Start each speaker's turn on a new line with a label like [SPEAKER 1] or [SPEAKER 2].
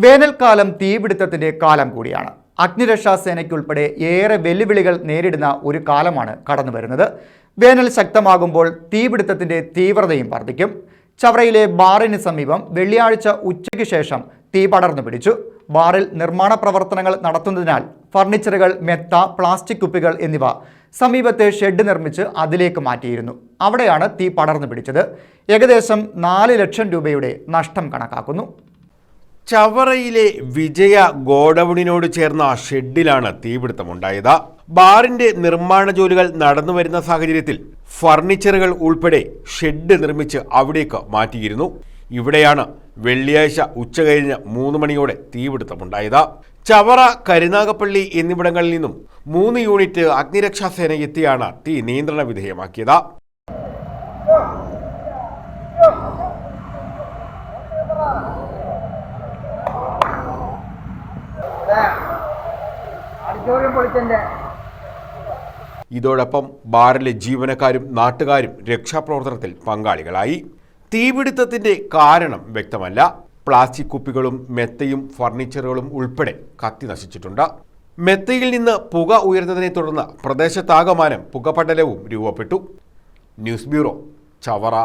[SPEAKER 1] വേനൽക്കാലം തീപിടുത്തത്തിന്റെ കാലം കൂടിയാണ്. അഗ്നിരക്ഷാ സേനയ്ക്കുൾപ്പെടെ ഏറെ വെല്ലുവിളികൾ നേരിടുന്ന ഒരു കാലമാണ് കടന്നുവരുന്നത്. വേനൽ ശക്തമാകുമ്പോൾ തീപിടുത്തത്തിന്റെ തീവ്രതയും വർദ്ധിക്കും. ചവറയിലെ ബാറിന് സമീപം വെള്ളിയാഴ്ച ഉച്ചയ്ക്ക് ശേഷം തീ പടർന്നു പിടിച്ചു. ബാറിൽ നിർമ്മാണ പ്രവർത്തനങ്ങൾ നടത്തുന്നതിനാൽ ഫർണിച്ചറുകൾ, മെത്ത, പ്ലാസ്റ്റിക് കുപ്പികൾ എന്നിവ സമീപത്തെ ഷെഡ് നിർമ്മിച്ച് അതിലേക്ക് മാറ്റിയിരുന്നു. അവിടെയാണ് തീ പടർന്നു പിടിച്ചത്. ഏകദേശം 4 ലക്ഷം രൂപയുടെ നഷ്ടം കണക്കാക്കുന്നു.
[SPEAKER 2] ചവറയിലെ വിജയ ഗോഡൌണിനോട് ചേർന്ന ഷെഡിലാണ് തീപിടുത്തമുണ്ടായത്. ബാറിന്റെ നിർമ്മാണ ജോലികൾ നടന്നുവരുന്ന സാഹചര്യത്തിൽ ഫർണിച്ചറുകൾ ഉൾപ്പെടെ ഷെഡ് നിർമ്മിച്ച് അവിടേക്ക് മാറ്റിയിരുന്നു. ഇവിടെയാണ് വെള്ളിയാഴ്ച ഉച്ചകഴിഞ്ഞ് 3 മണിയോടെ തീപിടുത്തമുണ്ടായത്. ചവറ, കരുനാഗപ്പള്ളി എന്നിവിടങ്ങളിൽ നിന്നും 3 യൂണിറ്റ് അഗ്നിരക്ഷാസേന എത്തിയാണ് തീ നിയന്ത്രണ വിധേയമാക്കിയത്. ഇതോടൊപ്പം ബാറിലെ ജീവനക്കാരും നാട്ടുകാരും രക്ഷാപ്രവർത്തനത്തിൽ പങ്കാളികളായി. തീപിടുത്തത്തിന്റെ കാരണം വ്യക്തമല്ല. പ്ലാസ്റ്റിക് കുപ്പികളും മെത്തയും ഫർണിച്ചറുകളും ഉൾപ്പെടെ കത്തി നശിച്ചിട്ടുണ്ട്. മെത്തയിൽ നിന്ന് പുക ഉയർന്നതിനെ തുടർന്ന് പ്രദേശത്താകമാനം പുകപടലവും രൂപപ്പെട്ടു. News bureau, Chavara.